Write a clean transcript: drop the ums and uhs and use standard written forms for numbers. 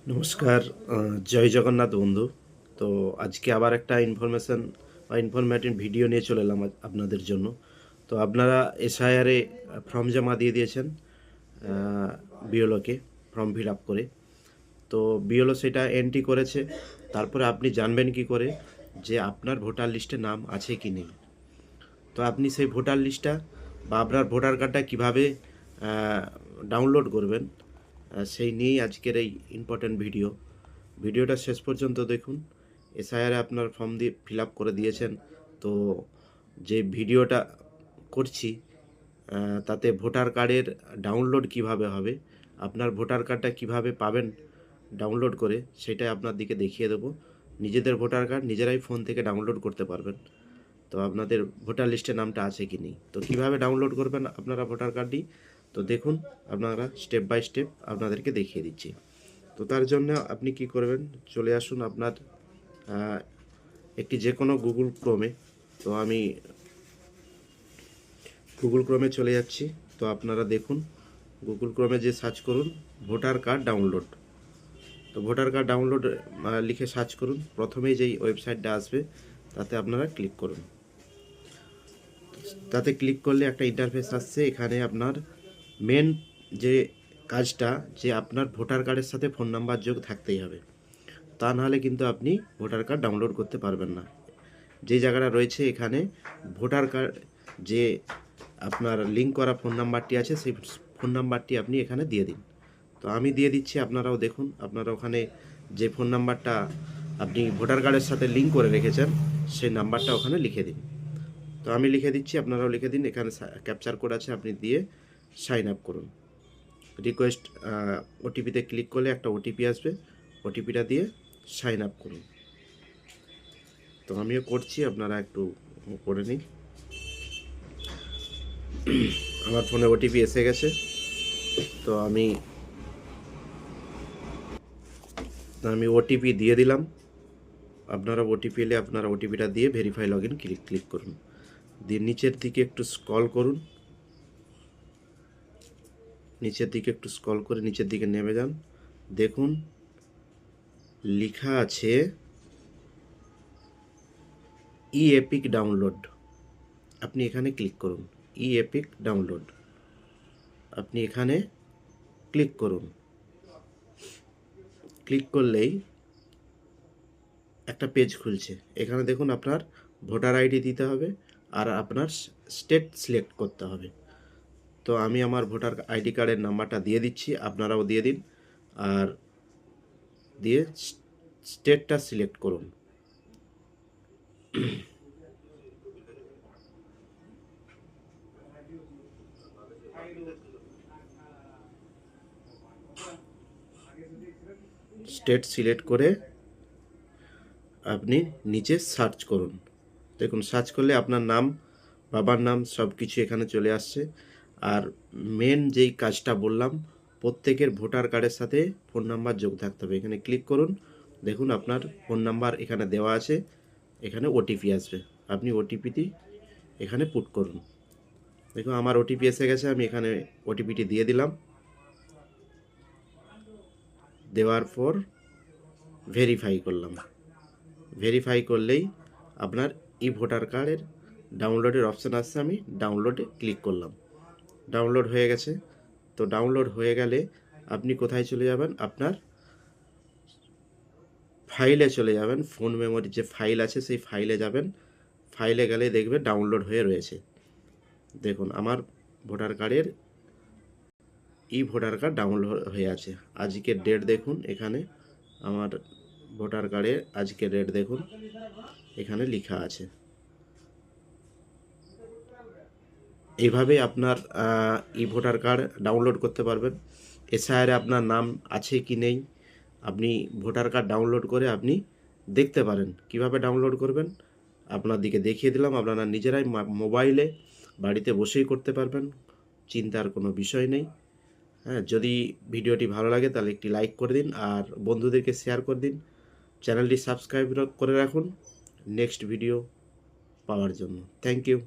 নমস্কার। জয় জগন্নাথ বন্ধু। তো আজকে আবার একটা ইনফরমেশান বা ইনফরমেটিভ ভিডিও নিয়ে চলে এলাম আপনাদের জন্য। তো আপনারা এসআইআরে ফর্ম জমা দিয়ে দিয়েছেন বিএলওকে ফর্ম ফিল আপ করে। তো বিএলও সেটা এন্ট্রি করেছে। তারপরে আপনি জানবেন কি করে যে আপনার ভোটার লিস্টে নাম আছে কি নেই। তো আপনি সেই ভোটার লিস্টটা বা আপনার ভোটার কার্ডটা কীভাবে ডাউনলোড করবেন, সেই নিয়েই আজকের এই ইম্পর্ট্যান্ট ভিডিওটা শেষ পর্যন্ত দেখুন। এসআইআরে আপনার ফর্ম দিয়ে ফিল আপ করে দিয়েছেন। তো যে ভিডিওটা করছি তাতে ভোটার কার্ডের ডাউনলোড কিভাবে হবে, আপনার ভোটার কার্ডটা কিভাবে পাবেন ডাউনলোড করে, সেটাই আপনার দিকে দেখিয়ে দেবো। নিজেদের ভোটার কার্ড নিজেরাই ফোন থেকে ডাউনলোড করতে পারবেন। তো আপনাদের ভোটার লিস্টে নামটা আছে কি নেই, তো কিভাবে ডাউনলোড করবেন আপনারা ভোটার কার্ডটি, তো দেখুন আপনারা স্টেপ বাই স্টেপ আপনাদেরকে দেখিয়ে দিচ্ছি। তো তার জন্য আপনি কি করবেন, চলে আসুন আপনার একটি যে কোনো গুগল ক্রোমে। তো আমি গুগল ক্রোমে চলে যাচ্ছি। তো আপনারা দেখুন গুগল ক্রোমে যে সার্চ করুন ভোটার কার্ড ডাউনলোড। তো ভোটার কার্ড ডাউনলোড লিখে সার্চ করুন, প্রথমেই যেই ওয়েবসাইটটা আসবে তাতে আপনারা ক্লিক করুন। তাতে ক্লিক করলে একটা ইন্টারফেস আসছে। এখানে আপনার মেন যে কাজটা, যে আপনার ভোটার কার্ডের সাথে ফোন নাম্বার যোগ থাকতেই হবে, তা নাহলে কিন্তু আপনি ভোটার কার্ড ডাউনলোড করতে পারবেন না। যে জায়গাটা রয়েছে এখানে ভোটার কার্ড, যে আপনার লিঙ্ক করা ফোন নাম্বারটি আছে সেই ফোন নাম্বারটি আপনি এখানে দিয়ে দিন। তো আমি দিয়ে দিচ্ছি, আপনারাও দেখুন। আপনারা ওখানে যে ফোন নাম্বারটা আপনি ভোটার কার্ডের সাথে লিঙ্ক করে রেখেছেন সেই নাম্বারটা ওখানে লিখে দিন। তো আমি লিখে দিচ্ছি, আপনারাও লিখে দিন। এখানে ক্যাপচার কোড আছে, আপনি দিয়ে সাইন আপ করুন। রিকোয়েস্ট ওটিপিতে ক্লিক করলে একটা ওটিপি আসবে, ওটিপিটা দিয়ে সাইন আপ করুন। তো আমিও করছি, আপনারা একটু করে নিন। আমার ফোনে ওটিপি এসে গেছে। তো আমি ওটিপি দিয়ে দিলাম। আপনারা ওটিপি এলে আপনারা ওটিপিটা দিয়ে ভেরিফাই লগ ইন ক্লিক করুন। দিয়ে নিচের দিকে একটু স্ক্রল করুন, নিচের দিকে একটু স্ক্রল করে নিচের দিকে নেমে যান। দেখুন লেখা আছে ই এপিক ডাউনলোড। আপনি এখানে ক্লিক করুন, ই এপিক ডাউনলোড। আপনি এখানে ক্লিক করুন। ক্লিক করলেই একটা পেজ খুলছে। এখানে দেখুন আপনার ভোটার আইডি দিতে হবে আর আপনার স্টেট সিলেক্ট করতে হবে। তো আমি আমার ভোটার আইডি কার্ডের নাম্বারটা দিয়ে দিচ্ছি, আপনারাও দিয়ে দিন। আর দিয়ে স্টেটটা সিলেক্ট করুন। স্টেট সিলেক্ট করে আপনি নিচে সার্চ করুন। দেখুন সার্চ করলে আপনার নাম, বাবার নাম সব কিছু এখানে চলে আসছে। আর মেন যেই কাজটা বললাম, প্রত্যেকের ভোটার কার্ডের সাথে ফোন নাম্বার যোগ থাকতে হবে। এখানে ক্লিক করুন, দেখুন আপনার ফোন নাম্বার এখানে দেওয়া আছে। এখানে ওটিপি আসবে, আপনি ওটিপিটি এখানে পুট করুন। দেখুন আমার ওটিপি এসে গেছে, আমি এখানে ওটিপিটি দিয়ে দিলাম। দেওয়ার পর ভেরিফাই করলাম। ভেরিফাই করলেই আপনার ই ভোটার কার্ডের ডাউনলোডের অপশান আসছে। আমি ডাউনলোডে ক্লিক করলাম, ডাউনলোড হয়ে গেছে। তো ডাউনলোড হয়ে গেলে আপনি কোথায় চলে যাবেন, আপনার ফাইলে চলে যাবেন। ফোন মেমোরির যে ফাইল আছে সেই ফাইলে যাবেন। ফাইলে গেলে দেখবে ডাউনলোড হয়ে রয়েছে। দেখুন আমার ভোটার কার্ডের ভোটার কার্ড ডাউনলোড হয়ে আছে। আজকের ডেট দেখুন, এখানে আমার ভোটার কার্ডের আজকের ডেট দেখুন, এখানে লেখা আছে। এইভাবে আপনার ভোটার কার্ড ডাউনলোড করতে পারবেন। এসআইআরে আপনার নাম আছে কি নেই আপনি ভোটার কার্ড ডাউনলোড করে আপনি দেখতে পারেন। কিভাবে ডাউনলোড করবেন আপনার দিকে দেখিয়ে দিলাম। আপনারা নিজেরাই মোবাইলে বাড়িতে বসেই করতে পারবেন, চিন্তার কোনো বিষয় নেই। হ্যাঁ, যদি ভিডিওটি ভালো লাগে তাহলে একটি লাইক করে দিন আর বন্ধুদেরকে শেয়ার করে দিন। চ্যানেলটি সাবস্ক্রাইব করে রাখুন নেক্সট ভিডিও পাওয়ার জন্য। Thank you.